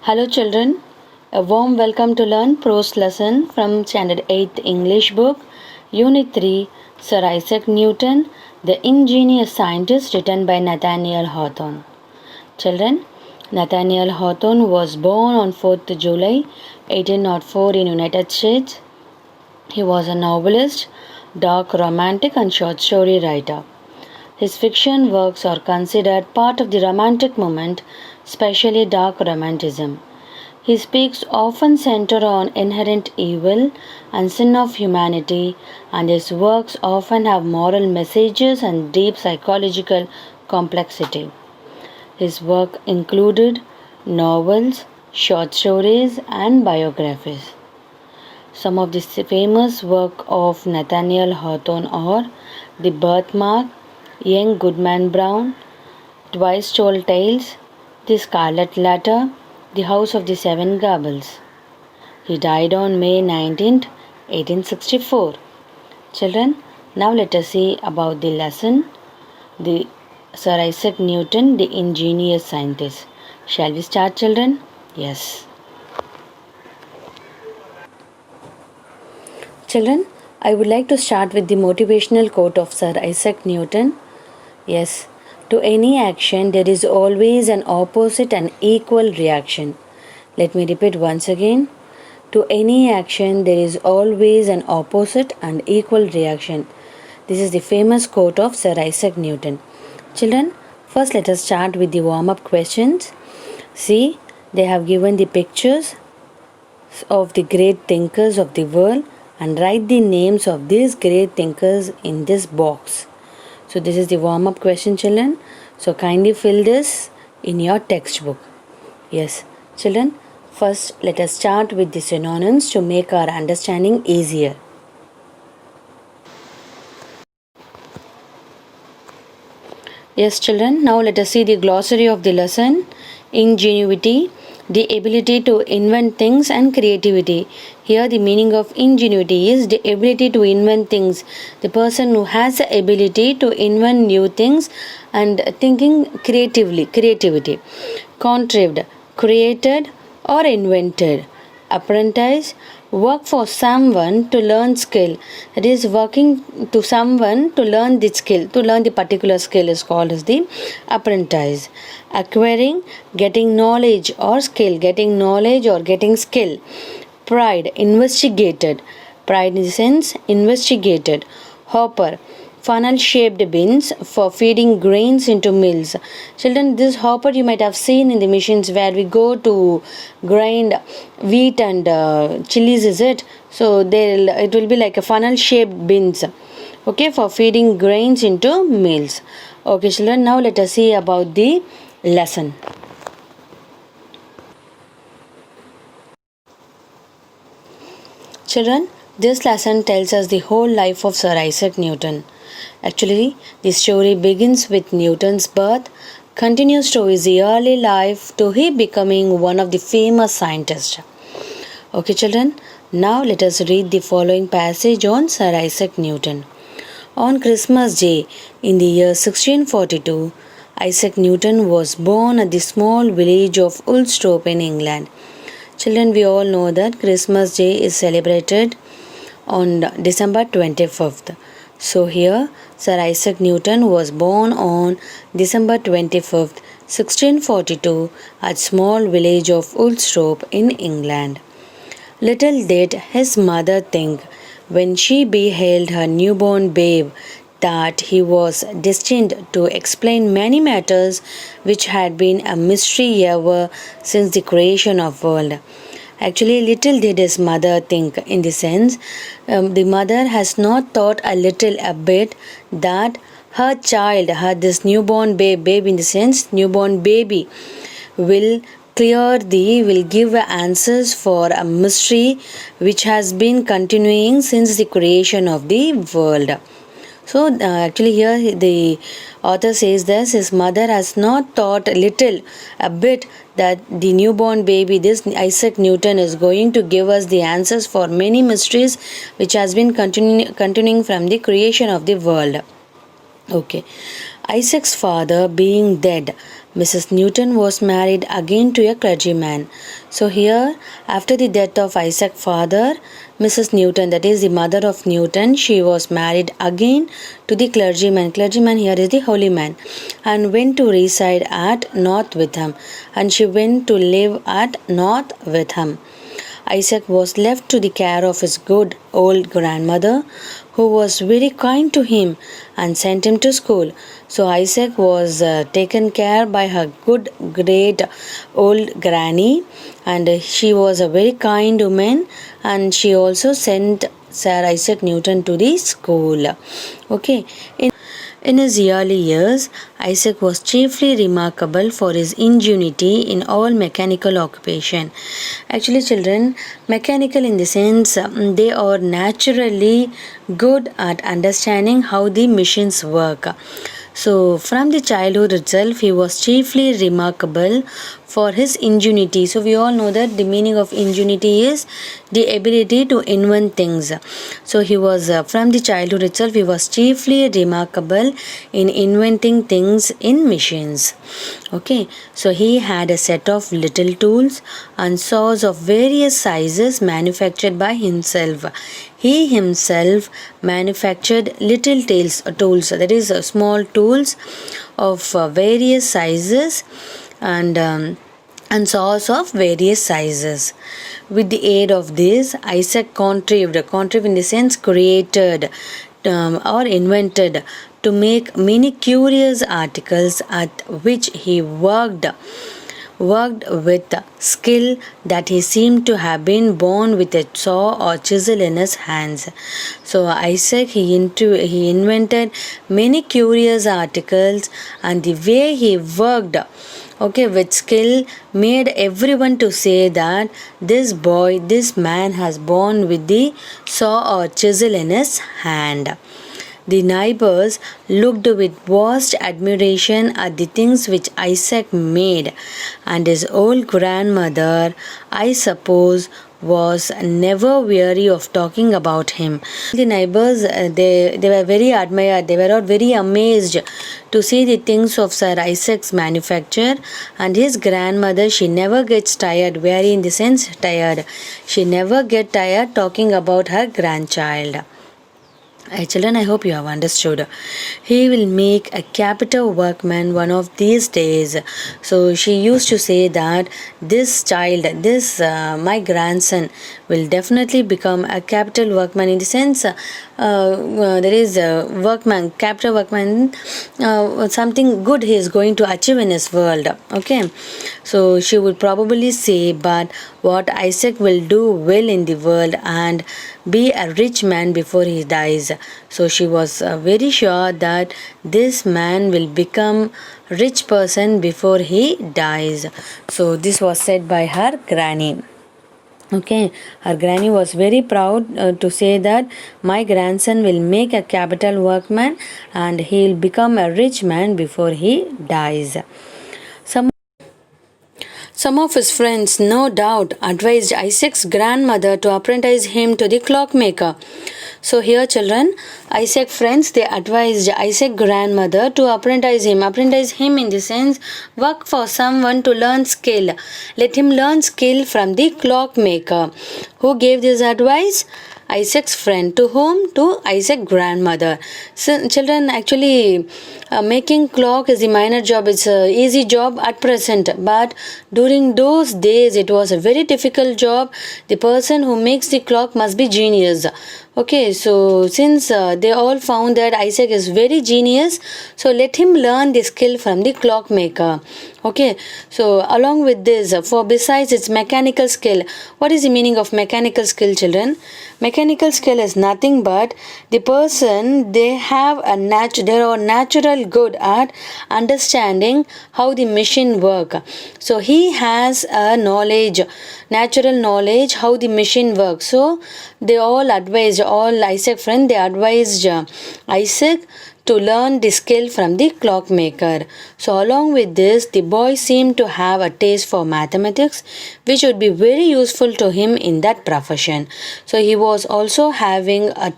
Hello children, a warm welcome to learn prose lesson from Standard 8th English book, Unit 3, Sir Isaac Newton, the Ingenious Scientist, written by Nathaniel Hawthorne. Children, Nathaniel Hawthorne was born on 4th July 1804 in United States. He was a novelist, dark romantic and short story writer. His fiction works are considered part of the Romantic movement, especially dark romanticism. His speaks often center on inherent evil and sin of humanity, and his works often have moral messages and deep psychological complexity. His work included novels, short stories, and biographies. Some of the famous work of Nathaniel Hawthorne are The Birthmark, Young Goodman Brown, Twice Told Tales, The Scarlet Letter, The House of the Seven Gables. He died on May 19, 1864. Children, now let us see about the lesson, the Sir Isaac Newton, the Ingenious Scientist. Shall we start, children? Yes. Children, I would like to start with the motivational quote of Sir Isaac Newton. Yes, to any action there is always an opposite and equal reaction. Let me repeat once again. To any action there is always an opposite and equal reaction. This is the famous quote of Sir Isaac Newton. Children, first let us start with the warm-up questions. See, they have given the pictures of the great thinkers of the world and write the names of these great thinkers in this box. So this is the warm-up question, children. So kindly fill this in your textbook. Yes, children, first let us start with the synonyms to make our understanding easier. Yes, children, now let us see the glossary of the lesson. Ingenuity, the ability to invent things, and creativity. Here the meaning of ingenuity is the ability to invent things. The person who has the ability to invent new things and thinking creatively. Creativity. Contrived, created or invented. Apprentice, work for someone to learn skill. That is, working to someone to learn the skill, to learn the particular skill is called as the apprentice. Acquiring, getting knowledge or skill, getting knowledge or getting skill. Pride, investigated. Pride in the sense investigated. Hopper, funnel shaped bins for feeding grains into mills. Children, this hopper you might have seen in the machines where we go to grind wheat and chilies, is it? So it will be like a funnel shaped bins, okay, for feeding grains into mills. Okay, children, now let us see about the lesson. Children, this lesson tells us the whole life of Sir Isaac Newton. Actually, the story begins with Newton's birth, continues to his early life to he becoming one of the famous scientists. Okay, children, now let us read the following passage on Sir Isaac Newton. On Christmas Day in the year 1642, Isaac Newton was born at the small village of Woolsthorpe in England. Children, we all know that Christmas Day is celebrated on December 25th. So here, Sir Isaac Newton was born on December 25th, 1642 at small village of Woolsthorpe in England. Little did his mother think when she beheld her newborn babe that he was destined to explain many matters which had been a mystery ever since the creation of world. Actually, little did his mother think, in the sense, the mother has not thought a bit that her child, this newborn babe in the sense, newborn baby, will give answers for a mystery which has been continuing since the creation of the world. So actually here the author says this, his mother has not thought a bit that the newborn baby, this Isaac Newton, is going to give us the answers for many mysteries which has been continuing from the creation of the world. Okay. Isaac's father being dead Mrs. Newton was married again to a clergyman. So here, after the death of Isaac's father, Mrs. Newton, that is the mother of Newton, she was married again to the clergyman. Clergyman here is the holy man, and went to reside at North Witham, and she went to live at North Witham. Isaac was left to the care of his good old grandmother, who was very kind to him and sent him to school. So Isaac was taken care by her good great old granny, and she was a very kind woman, and she also sent Sir Isaac Newton to the school. Okay. In his early years, Isaac was chiefly remarkable for his ingenuity in all mechanical occupation. Actually, children, mechanical in the sense they are naturally good at understanding how the machines work. So, from the childhood itself, he was chiefly remarkable for his ingenuity. So, we all know that the meaning of ingenuity is the ability to invent things. So, he was from the childhood itself, he was chiefly remarkable in inventing things in machines. Okay, so he had a set of little tools and saws of various sizes manufactured by himself. He himself manufactured little tools, that is, small tools of various sizes, and saws of various sizes. With the aid of this, Isaac contrived in the sense created or invented to make many curious articles at which he worked with skill that he seemed to have been born with a saw or chisel in his hands. So Isaac, he invented many curious articles, and the way he worked, okay, with skill, made everyone to say that this man has born with the saw or chisel in his hand. The neighbors looked with vast admiration at the things which Isaac made, and his old grandmother, I suppose, was never weary of talking about him. The neighbors, they were very admired, they were all very amazed to see the things of Sir Isaac's manufacture, and his grandmother, she never gets tired, weary in the sense tired. She never get tired talking about her grandchild. Children, I hope you have understood. He will make a capital workman one of these days. So she used to say that this child, my grandson, will definitely become a capital workman, in the sense there is a workman, capital workman, something good he is going to achieve in his world. Okay, so she would probably say, but what Isaac will do well in the world and be a rich man before he dies. So she was very sure that this man will become rich person before he dies. So this was said by her granny. Okay, her granny was very proud to say that my grandson will make a capital workman and he will become a rich man before he dies. Some of his friends, no doubt, advised Isaac's grandmother to apprentice him to the clockmaker. So here, children, Isaac's friends, they advised Isaac's grandmother to apprentice him. Apprentice him in the sense, work for someone to learn skill. Let him learn skill from the clockmaker. Who gave this advice? Isaac's friend. To whom? To Isaac's grandmother. So, children, actually, making clock is a minor job. It's an easy job at present, but during those days it was a very difficult job. The person who makes the clock must be genius. Okay, so since they all found that Isaac is very genius, so let him learn the skill from the clockmaker. Okay, so along with this, for besides its mechanical skill, what is the meaning of mechanical skill, children? Mechanical skill is nothing but the person, they are natural good at understanding how the machine work. So he has a knowledge, natural knowledge how the machine works. So they all advised, all Isaac friend, they advised Isaac to learn the skill from the clockmaker. So, along with this, the boy seemed to have a taste for mathematics, which would be very useful to him in that profession. So, he was also having a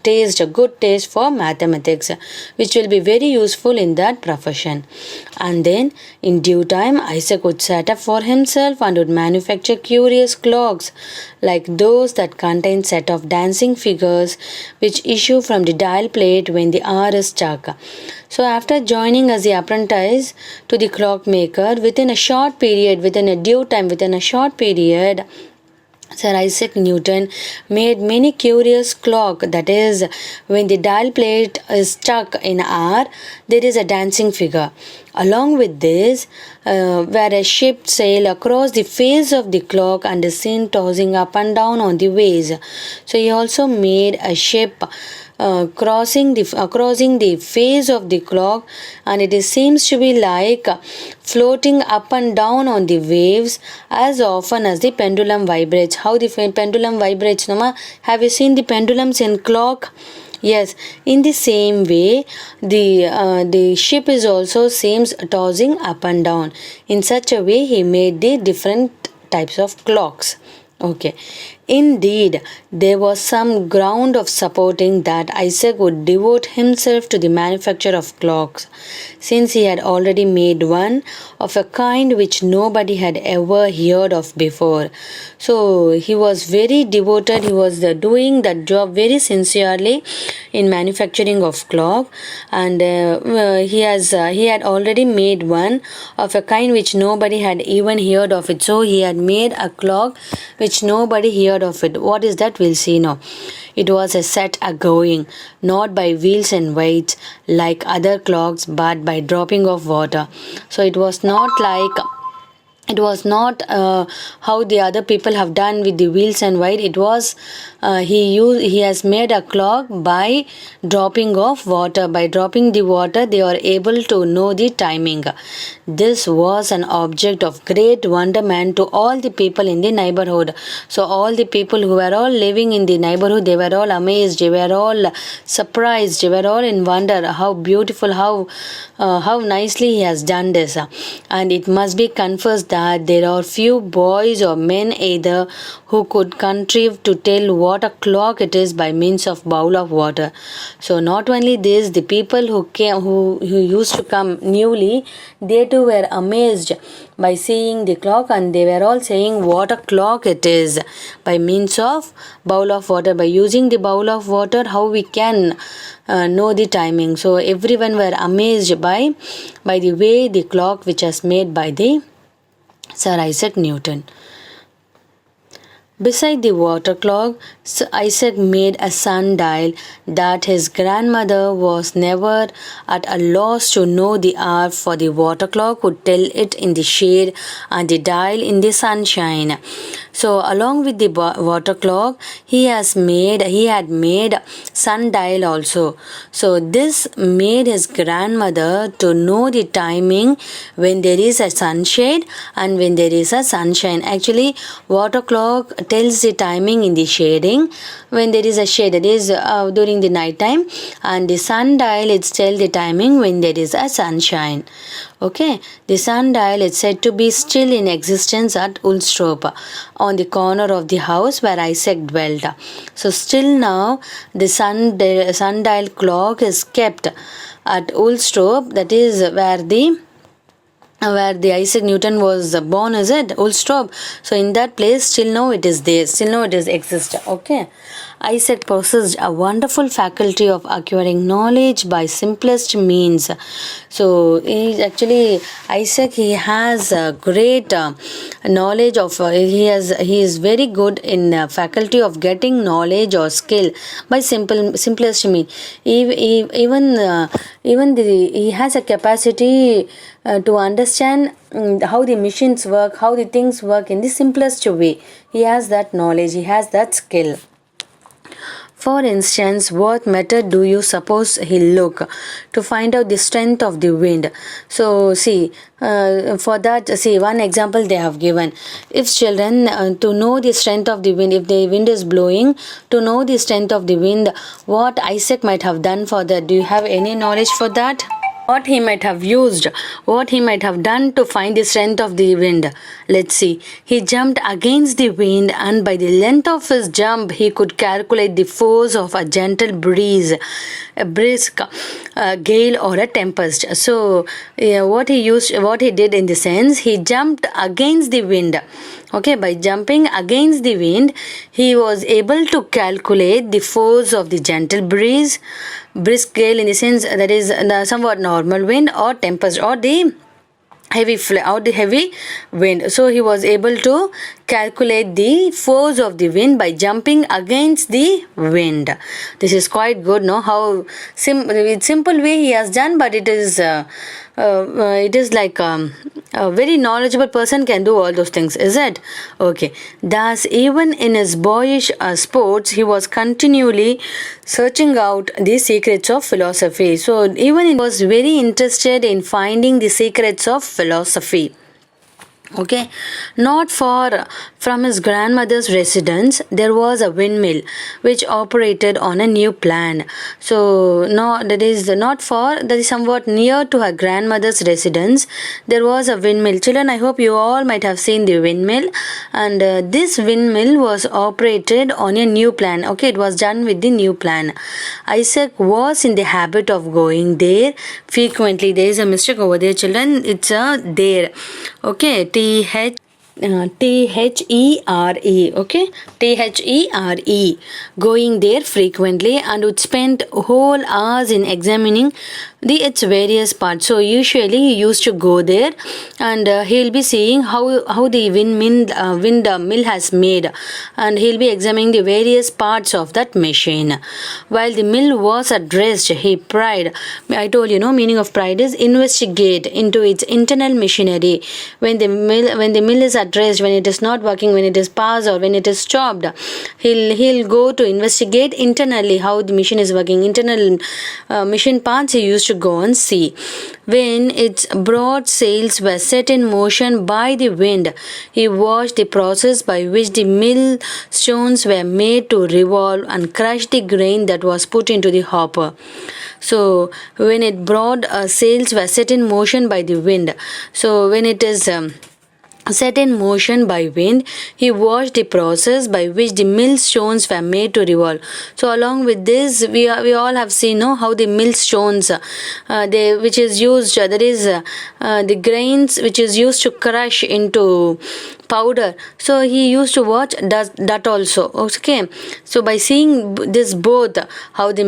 good taste for mathematics, which will be very useful in that profession. And then, in due time, Isaac would set up for himself and would manufacture curious clocks like those that contain set of dancing figures which issue from the dial plate when the hour is struck. So after joining as the apprentice to the clockmaker, within a short period, Sir Isaac Newton made many curious clock. That is, when the dial plate is struck in hour, there is a dancing figure. Along with this, where a ship sail across the face of the clock and is seen tossing up and down on the waves. So he also made a ship crossing the face of the clock, and it seems to be like floating up and down on the waves as often as the pendulum vibrates. How the pendulum vibrates, Nama? Have you seen the pendulums in clock? Yes, in the same way, the ship is also seems tossing up and down. In such a way, he made the different types of clocks. Okay. Indeed, there was some ground of supporting that Isaac would devote himself to the manufacture of clocks, since he had already made one of a kind which nobody had ever heard of before. So he was very devoted, he was doing that job very sincerely in manufacturing of clock, and he had already made one of a kind which nobody had even heard of it. So he had made a clock which nobody heard of it. What is that? We'll see now. It was a set going, not by wheels and weights like other clocks, but by dropping of water. So it was not how the other people have done with the wheels and weight. It was he has made a clock by dropping of water. By dropping the water, they are able to know the timing. This was an object of great wonderment to all the people in the neighborhood. So all the people who were all living in the neighborhood, they were all amazed, they were all surprised, they were all in wonder how beautiful, how nicely he has done this. And it must be confessed that there are few boys or men either who could contrive to tell what a clock it is by means of bowl of water. So not only this, the people who used to come newly, they too were amazed by seeing the clock, and they were all saying what a clock it is by means of bowl of water. By using the bowl of water, how we can know the timing. So everyone were amazed by the way the clock which was made by the Sir Isaac Newton. Beside the water clock, Sir Isaac made a sundial that his grandmother was never at a loss to know the hour, for the water clock would tell it in the shade and the dial in the sunshine. So along with the water clock, he had made sundial also. So this made his grandmother to know the timing when there is a sunshade and when there is a sunshine. Actually, water clock tells the timing in the shading when there is a shade, that is during the night time, and the sundial it tells the timing when there is a sunshine. Okay, the sundial is said to be still in existence at Ulstrop, on the corner of the house where Isaac dwelt. So still now the sundial clock is kept at Ulstrop, that is where the Isaac Newton was born, is it? Ulstrop. So in that place, still now it is there. Still now it is exist. Okay. Isaac possessed a wonderful faculty of acquiring knowledge by simplest means. So Isaac, he has a great knowledge of, he is very good in faculty of getting knowledge or skill by simplest means. Even he has a capacity to understand how the machines work, how the things work in the simplest way. He has that knowledge, he has that skill. For instance, what method do you suppose he look to find out the strength of the wind? So see, for that, see one example they have given. If children to know the strength of the wind, if the wind is blowing, to know the strength of the wind, what Isaac might have done for that? Do you have any knowledge for that? What he might have used, what he might have done to find the strength of the wind. Let's see. He jumped against the wind, and by the length of his jump, he could calculate the force of a gentle breeze, a brisk gale, or a tempest. So, what he did in the sense, he jumped against the wind. Okay, by jumping against the wind, he was able to calculate the force of the gentle breeze, brisk gale in the sense that is somewhat normal wind, or tempest, or the heavy wind. So he was able to calculate the force of the wind by jumping against the wind. This is quite good, no? How simple way he has done, but it is like a very knowledgeable person can do all those things, is it? Okay. Thus, even in his boyish sports, he was continually searching out the secrets of philosophy. So even he was very interested in finding the secrets of philosophy. Okay, not far from his grandmother's residence, there was a windmill which operated on a new plan. So, no, that is not far, that is somewhat near to her grandmother's residence. There was a windmill. Children, I hope you all might have seen the windmill. And this windmill was operated on a new plan. Okay, it was done with the new plan. Isaac was in the habit of going there frequently. There is a mistake over there, children. It's a there. Okay, T-H-E-R-E, okay, T-H-E-R-E, going there frequently, and would spend whole hours in examining its various parts. So usually he used to go there, and he'll be seeing how the windmill has made, and he'll be examining the various parts of that machine. While the mill was at rest, he pried. I told you, meaning of pride is investigate into its internal machinery. When the mill is at rest, when it is not working, when it is paused, or when it is stopped, he'll go to investigate internally how the machine is working. Internal machine parts he used to go and see. When its broad sails were set in motion by the wind, he watched the process by which the mill stones were made to revolve and crush the grain that was put into the hopper. So when its broad sails were set in motion by the wind, so when it is set in motion by wind, he watched the process by which the millstones were made to revolve. So along with this, we all have seen how the millstones, which is used, that is the grains which is used to crush into powder. So he used to watch that also. Okay, so by seeing this both, how the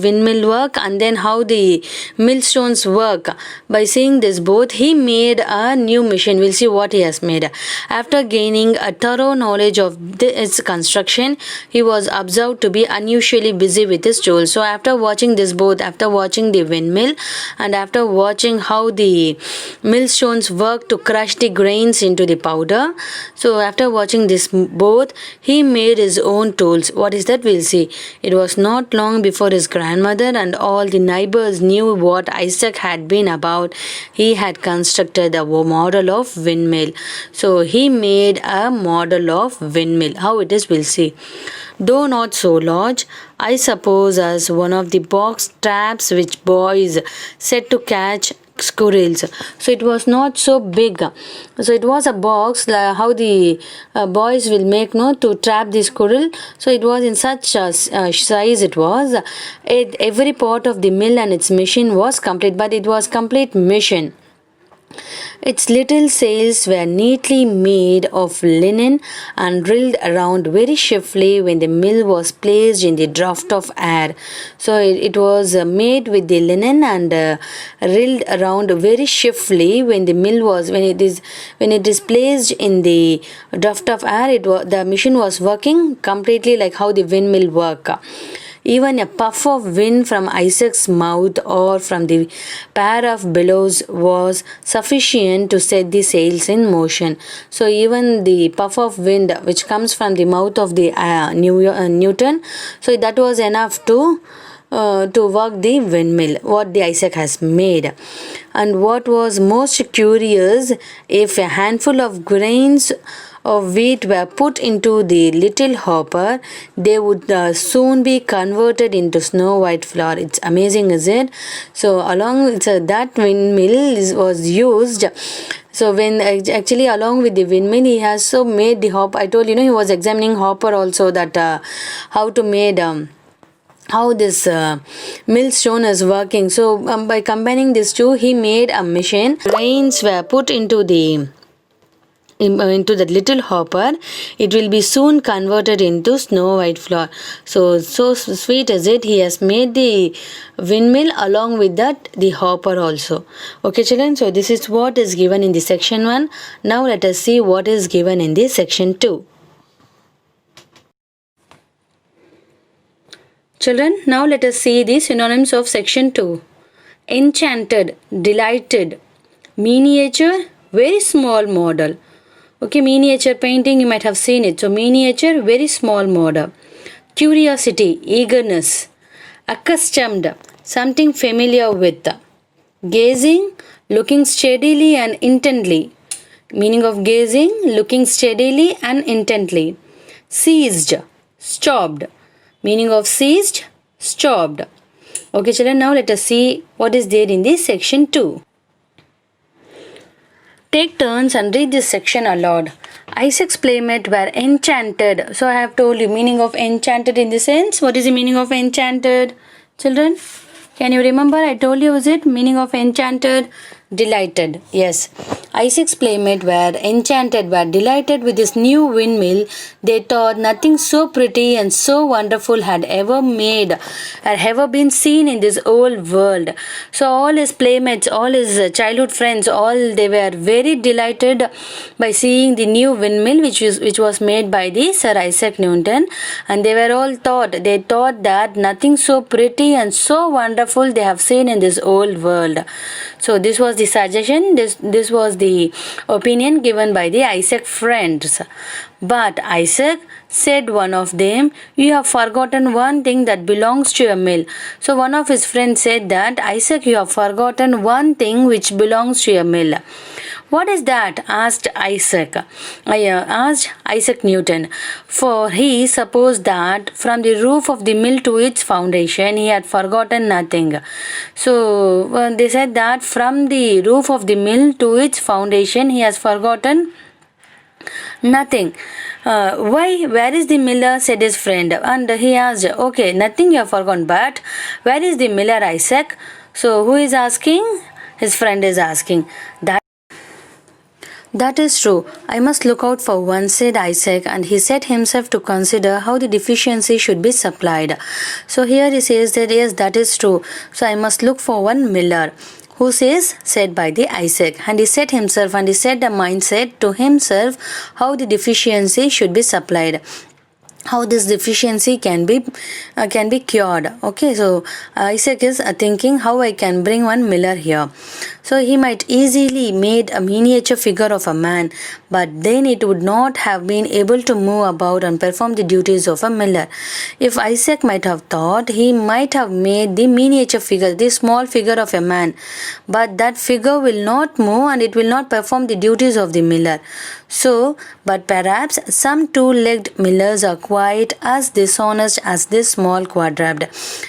windmill work, and then how the millstones work, by seeing this both, he made a new machine. We'll see what he has made. After gaining a thorough knowledge of its construction, he was observed to be unusually busy with his tools. So after watching this both, after watching the windmill, and after watching how the millstones work to crush the grains into the powder, so after watching this both, he made his own tools. What is that? We'll see. It was not long before his grandmother and all the neighbors knew what Isaac had been about. He had constructed a model of windmill. So he made a model of windmill. How it is, we'll see. Though not so large, I suppose as one of the box traps which boys set to catch squirrels. So it was not so big. So it was a box like how the boys will make to trap the squirrel. So it was in such a size. It was every part of the mill and its machine was complete, but it was complete machine. Its little sails were neatly made of linen and drilled around very swiftly when the mill was placed in the draught of air. So it was made with the linen and drilled around very swiftly when the mill was when it is placed in the draught of air. The machine was working completely like how the windmill work. Even a puff of wind from Isaac's mouth or from the pair of billows was sufficient to set the sails in motion. So even the puff of wind which comes from the mouth of the Newton, so that was enough to work the windmill what the Isaac has made. And what was most curious, if a handful of grains of wheat were put into the little hopper, they would soon be converted into snow white flour. It's amazing, is it? So that windmill was used. So when actually along with the windmill, he has so made the hopper. I told he was examining hopper also, that how to made how this millstone is working. So by combining these two, he made a machine. Grains were put into the little hopper. It will be soon converted into snow white flour. So sweet is it. He has made the windmill, along with that the hopper also. Okay children, so this is what is given in the section 1. Now let us see what is given in the section 2. Children, now let us see the synonyms of section 2. Enchanted, delighted, miniature, very small model. Okay, miniature painting, you might have seen it. So miniature, very small model. Curiosity, eagerness. Accustomed, something familiar with. Gazing, looking steadily and intently. Meaning of gazing, looking steadily and intently. Seized, stopped. Meaning of seized, stopped. Okay children, now let us see what is there in this section 2. Take turns and read this section aloud. Isaac's playmate were enchanted. So I have told you meaning of enchanted in the sense. What is the meaning of enchanted? Children, can you remember? I told you, is it meaning of enchanted? Delighted. Yes. Isaac's playmate were enchanted, were delighted with this new windmill. They thought nothing so pretty and so wonderful had ever made or ever been seen in this old world. So all his playmates, all his childhood friends, all they were very delighted by seeing the new windmill which was made by the Sir Isaac Newton, and they were all thought that nothing so pretty and so wonderful they have seen in this old world. So this was the suggestion, this was the opinion given by the Isaac friends. But Isaac, said one of them, you have forgotten one thing that belongs to a mill. So one of his friends said that, Isaac, you have forgotten one thing which belongs to a mill. What is that? asked Isaac Newton, for he supposed that from the roof of the mill to its foundation he had forgotten nothing. So they said that from the roof of the mill to its foundation he has forgotten nothing. Why? Where is the miller? Said his friend. And he asked, okay, nothing you have forgotten, but where is the miller, Isaac? So who is asking? His friend is asking. That is true. I must look out for one, said Isaac, and he set himself to consider how the deficiency should be supplied. So here he says that yes, that is true. So I must look for one miller. Who says? Said by the Isaac. And he set himself and he set a mindset to himself how the deficiency should be supplied. How this deficiency can be cured. Okay, so Isaac is thinking how I can bring one miller here. So he might easily made a miniature figure of a man, but then it would not have been able to move about and perform the duties of a miller. If Isaac might have thought, he might have made the miniature figure, the small figure of a man, but that figure will not move and it will not perform the duties of the miller. So, but perhaps some two-legged millers are quite as dishonest as this small quadruped.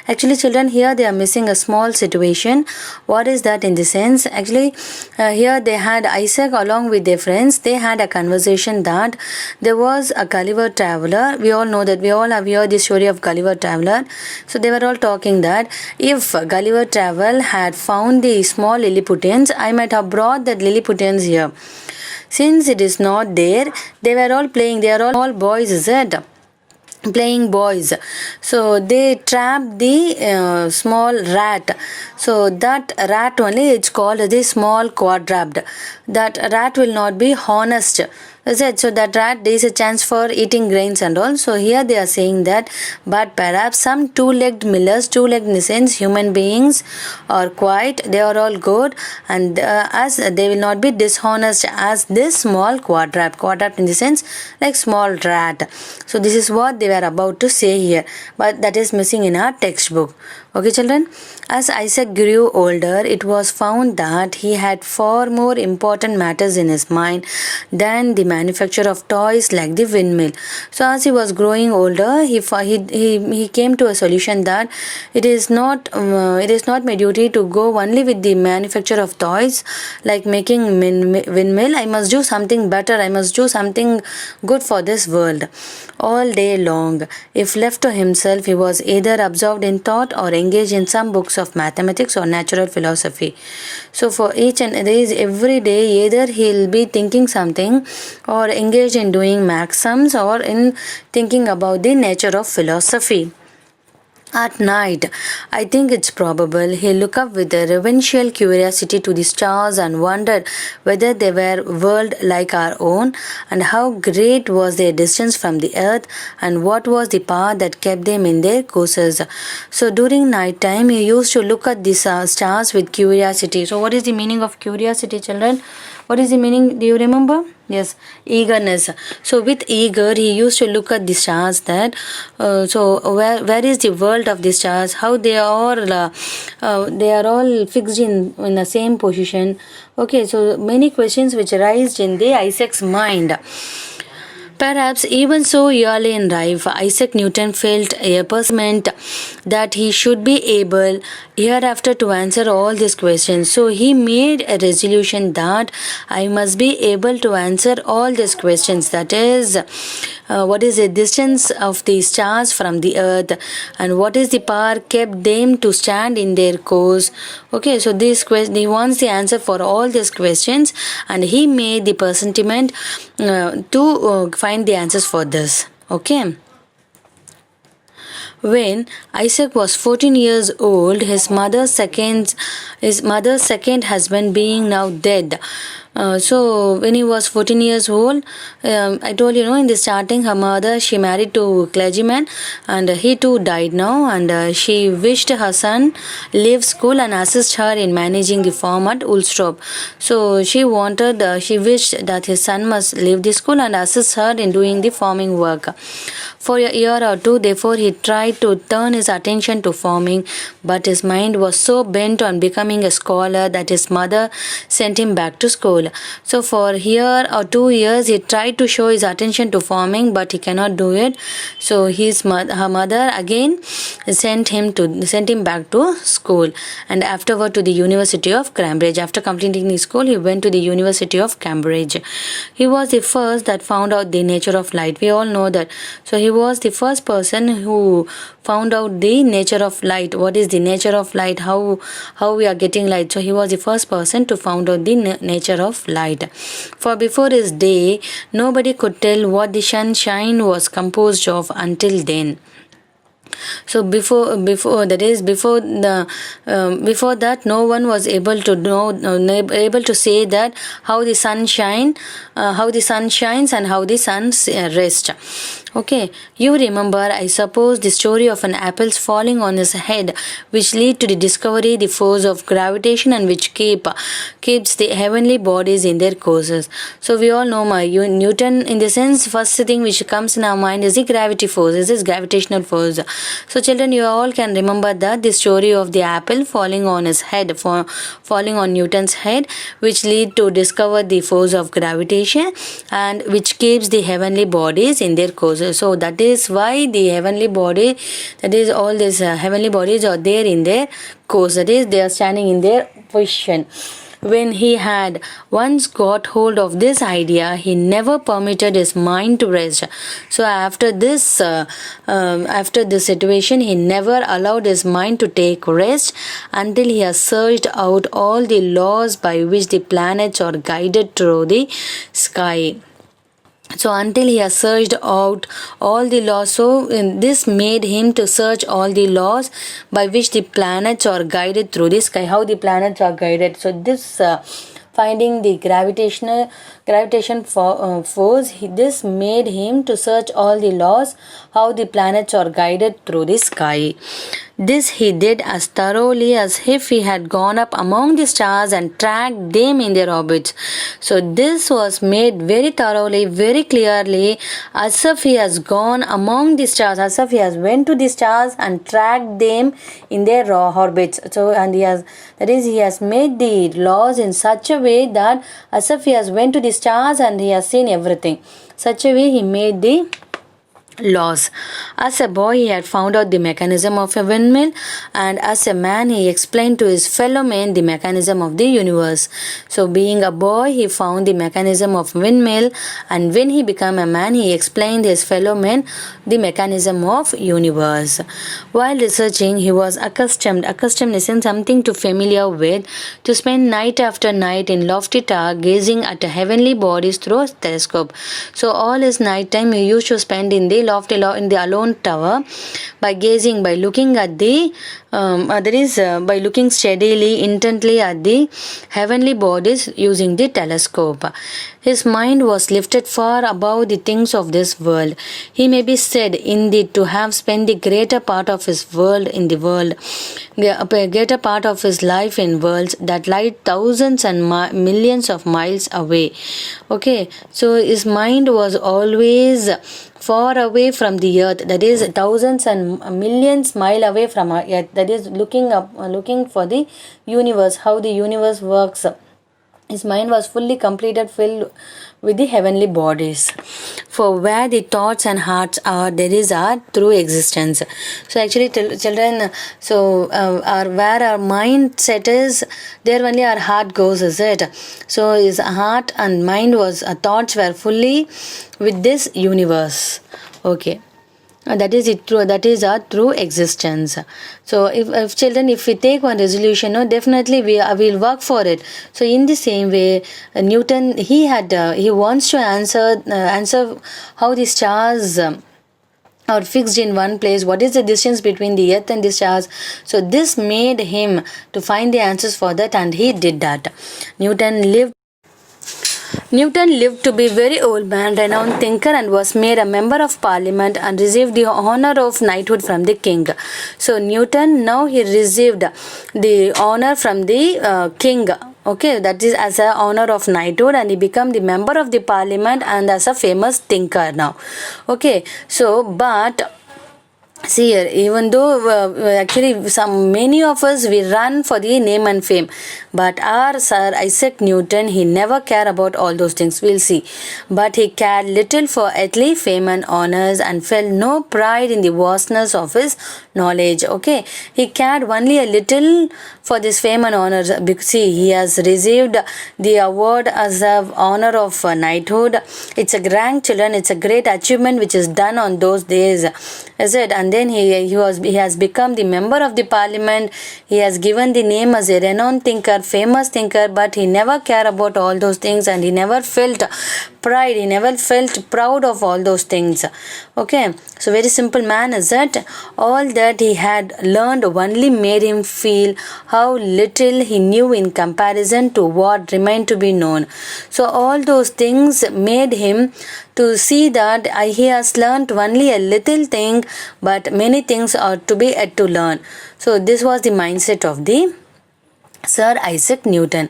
Actually, children, here they are missing a small situation. What is that in the sense? Actually, here they had Isaac along with their friends. They had a conversation that there was a Gulliver traveler. We all know that, we all have heard the story of Gulliver traveler. So they were all talking that if Gulliver travel had found the small Lilliputians, I might have brought that Lilliputians here. Since it is not there, they were all playing. They are all boys, is it? Playing boys. So they trapped the small rat. So that rat only, it's called the small quadruped. That rat will not be honest. Is it? So that rat, there is a chance for eating grains and all. So here they are saying that, but perhaps some two-legged millers, two-legged in the sense human beings are quiet, they are all good, and as they will not be dishonest as this small quadrat in the sense like small rat. So this is what they were about to say here, but that is missing in our textbook. Okay, children. As Isaac grew older, it was found that he had far more important matters in his mind than the manufacture of toys like the windmill. So as he was growing older, he came to a solution that it is not my duty to go only with the manufacture of toys like making windmill. I must do something better. I must do something good for this world. All day long, if left to himself, he was either absorbed in thought or engaged in some books of mathematics or natural philosophy. So for each and every day, either he'll be thinking something or engaged in doing maxims or in thinking about the nature of philosophy. At night, I think it's probable he looked up with a reverential curiosity to the stars and wondered whether they were world like our own, and how great was their distance from the earth, and what was the power that kept them in their courses. So during night time, he used to look at the stars with curiosity. So what is the meaning of curiosity, children? What is the meaning? Do you remember? Yes, eagerness. So with eager, he used to look at the stars. That where is the world of the stars? How they are all fixed in the same position. Okay, so many questions which arised in the Isaac's mind. Perhaps even so early in life, Isaac Newton felt a presentiment that he should be able hereafter to answer all these questions. So he made a resolution that I must be able to answer all these questions. That is, what is the distance of the stars from the earth, and what is the power kept them to stand in their course. Okay, so this question, he wants the answer for all these questions, and he made the presentiment to find the answers for this. Okay. When Isaac was 14 years old, his mother's second husband being now dead. So when he was 14 years old, I told in the starting, her mother, she married to clergyman, and he too died now, and she wished her son leave school and assist her in managing the farm at Ulstrop. So she wished that his son must leave the school and assist her in doing the farming work. For a year or two, therefore, he tried to turn his attention to farming, but his mind was so bent on becoming a scholar that his mother sent him back to school. So for a year or 2 years, he tried to show his attention to farming, but he cannot do it. So her mother again sent him back to school, and afterward to the University of Cambridge. After completing his school, he went to the University of Cambridge. He was the first that found out the nature of light. We all know that. So he was the first person who found out the nature of light. What is the nature of light? How we are getting light? So he was the first person to find out the nature of light. For before his day, nobody could tell what the sunshine was composed of until then. So before that, no one was able to say that how the sun shines and how the sun rests. Okay, you remember, I suppose, the story of an apple's falling on his head, which lead to the discovery the force of gravitation, and which keeps the heavenly bodies in their courses. So we all know Newton, in the sense, first thing which comes in our mind is the gravity force, is this gravitational force. So children, you all can remember that the story of the apple falling on Newton's head, which lead to discover the force of gravitation, and which keeps the heavenly bodies in their courses. So that is why the heavenly body, that is all these heavenly bodies are there in their course, that is they are standing in their position. When he had once got hold of this idea, he never permitted his mind to rest. So after this situation, he never allowed his mind to take rest until he has searched out all the laws by which the planets are guided through the sky. So until he has searched out all the laws, so this made him to search all the laws by which the planets are guided through the sky, how the planets are guided. So this finding the gravitational force. This made him to search all the laws, how the planets are guided through the sky. This he did as thoroughly as if he had gone up among the stars and tracked them in their orbits. So this was made very thoroughly, very clearly, as if he has gone among the stars, as if he has went to the stars and tracked them in their orbits. So and he has made the laws in such a way that as if he has went to the stars and he has seen everything. Such a way he made the laws. As a boy, he had found out the mechanism of a windmill, and as a man, he explained to his fellow men the mechanism of the universe. So, being a boy, he found the mechanism of windmill, and when he became a man, he explained his fellow men the mechanism of universe. While researching, he was accustomed is something to familiar with, to spend night after night in lofty tower gazing at heavenly bodies through a telescope. So, all his night time he used to spend in the in the alone tower by looking at the by looking steadily, intently at the heavenly bodies using the telescope. His mind was lifted far above the things of this world. He may be said indeed to have spent the greater part of his greater part of his life in worlds that lie thousands and millions of miles away. Okay, so his mind was always far away from the earth, that is thousands and millions mile away from our earth, that is looking for the universe, how the universe works. His mind was fully completed, filled with the heavenly bodies. For where the thoughts and hearts are, there is our true existence. So actually, children, where our mindset is, there only our heart goes, is it? So his heart and mind thoughts were fully with this universe. Okay. That is it. True. That is our true existence. So, if children, if we take one resolution, definitely we will work for it. So, in the same way, Newton he wants to answer how the stars are fixed in one place. What is the distance between the earth and the stars? So, this made him to find the answers for that, and he did that. Newton lived to be very old man, renowned thinker, and was made a member of parliament and received the honor of knighthood from the king. So Newton, now he received the honor from the king. Okay, that is as a honor of knighthood, and he became the member of the parliament and as a famous thinker now. Okay, so but see here, even though actually many of us we run for the name and fame, but our Sir Isaac Newton, he never cared about all those things. We'll see, but he cared little for earthly fame and honors, and felt no pride in the vastness of his knowledge. Okay, he cared only a little for this fame and honors. Because see, he has received the award as a honor of knighthood. It's a grand children. It's a great achievement which is done on those days, is it? And then he has become the member of the parliament. He has given the name as a renowned thinker, famous thinker, but he never cared about all those things, and he never felt pride. He never felt proud of all those things. Okay, so very simple man is that all that he had learned only made him feel how little he knew in comparison to what remained to be known. So all those things made him to see that he has learned only a little thing, but many things are to be yet to learn. So this was the mindset of the Sir Isaac Newton.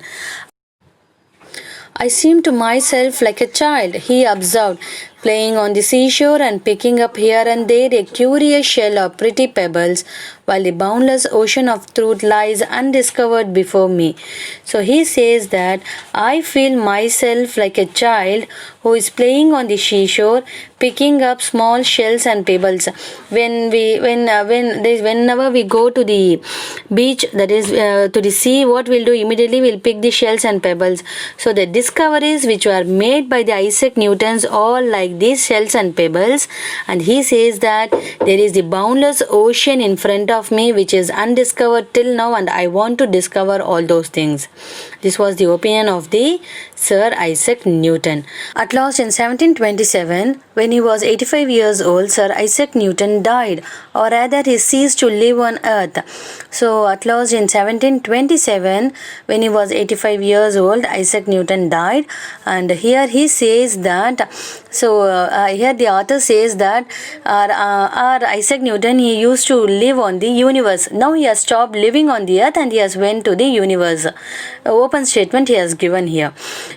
I seemed to myself like a child, he observed, playing on the seashore and picking up here and there a curious shell or pretty pebbles, while the boundless ocean of truth lies undiscovered before me. So he says that I feel myself like a child who is playing on the seashore, picking up small shells and pebbles. Whenever we go to the beach, that is to the sea, what we'll do immediately, we'll pick the shells and pebbles. So the discoveries which were made by the Isaac Newtons all like these shells and pebbles, and he says that there is the boundless ocean in front of me which is undiscovered till now, and I want to discover all those things. This was the opinion of the Sir Isaac Newton. At last, in 1727, when he was 85 years old, Sir Isaac Newton died, or rather he ceased to live on earth. So at last, in 1727, when he was 85 years old, Isaac Newton died. And here he says that, here the author says that our Isaac Newton, he used to live on the universe. Now he has stopped living on the earth and he has went to the universe. Open statement he has given here.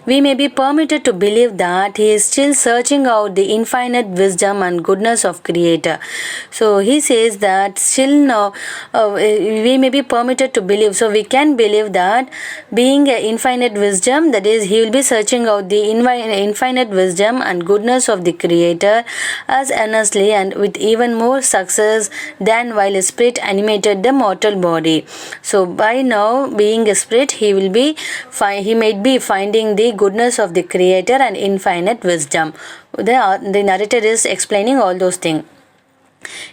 We may be permitted to believe that he is still searching out the infinite wisdom and goodness of Creator. So he says that still now we may be permitted to believe. So we can believe that being an infinite wisdom, that is, he will be searching out the infinite wisdom and goodness of the Creator as earnestly and with even more success than while a spirit animated the mortal body. So by now, being a spirit, he might be finding the goodness of the Creator and infinite wisdom. The narrator is explaining all those things.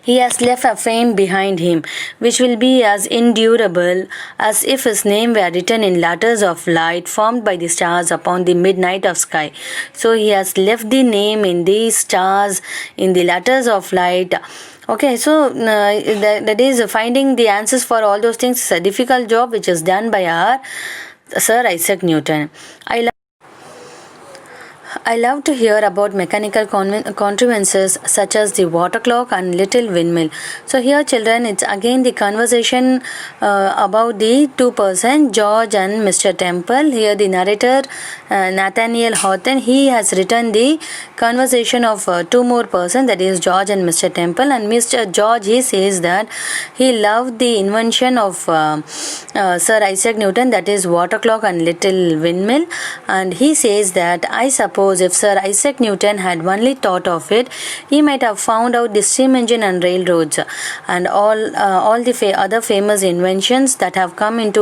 He has left a fame behind him, which will be as indurable as if his name were written in letters of light formed by the stars upon the midnight of sky. So he has left the name in the stars, in the letters of light. Okay, so that is finding the answers for all those things is a difficult job which is done by our Sir Isaac Newton. I love to hear about mechanical contrivances such as the water clock and little windmill. So here, children, it's again the conversation about the two persons, George and Mr. Temple. Here the narrator, Nathaniel Hawthorne, he has written the conversation of two more persons, that is George and Mr. Temple. And Mr. George, he says that he loved the invention of Sir Isaac Newton, that is water clock and little windmill. And he says that I suppose if Sir Isaac Newton had only thought of it, he might have found out the steam engine and railroads and all the other famous inventions that have come into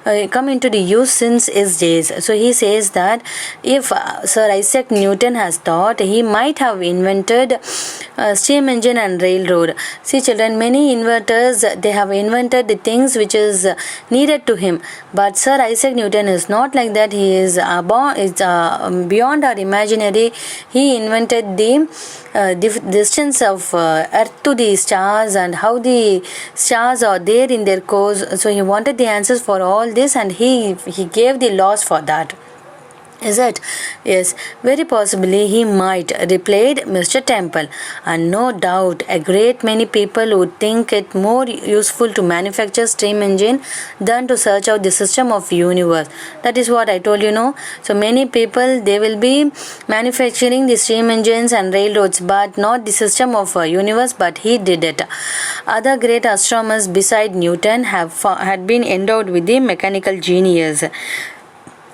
the use since his days. So he says that if Sir Isaac Newton has thought, he might have invented steam engine and railroad. See, children, many inventors, they have invented the things which is needed to him, but Sir Isaac Newton is not like that. He is beyond our imaginary. He invented the distance of earth to the stars and how the stars are there in their course. So he wanted the answers for all this, and he gave the laws for that. Is it? Yes, very possibly he might, replied Mr. Temple, and no doubt a great many people would think it more useful to manufacture steam engine than to search out the system of universe. That is what I told you, no? So many people, they will be manufacturing the steam engines and railroads, but not the system of universe, but he did it. Other great astronomers beside Newton had been endowed with the mechanical genius.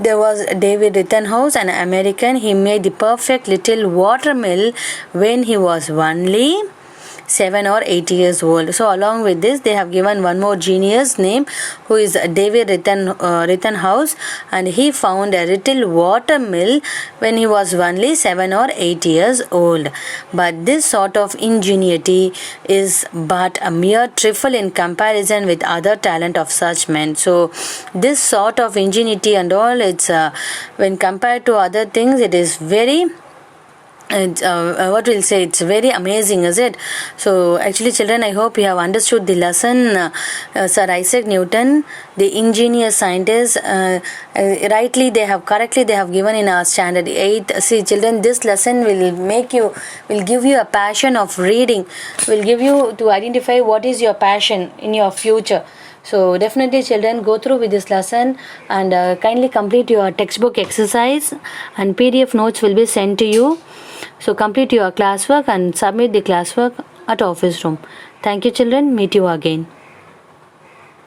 There was David Rittenhouse, an American. He made the perfect little water mill when he was only 7 or 8 years old. So along with this, they have given one more genius name, who is David Rittenhouse, and he found a little water mill when he was only 7 or 8 years old. But this sort of ingenuity is but a mere trifle in comparison with other talent of such men. So this sort of ingenuity and all, it's when compared to other things, it is very it's very amazing, is it? So actually, children, I hope you have understood the lesson. Sir Isaac Newton, the ingenious scientist, correctly they have given in our standard 8. See, children, this lesson will give you a passion of reading, will give you to identify what is your passion in your future. So definitely, children, go through with this lesson and kindly complete your textbook exercise, and PDF notes will be sent to you. So complete your classwork and submit the classwork at office room. Thank you, children. Meet you again.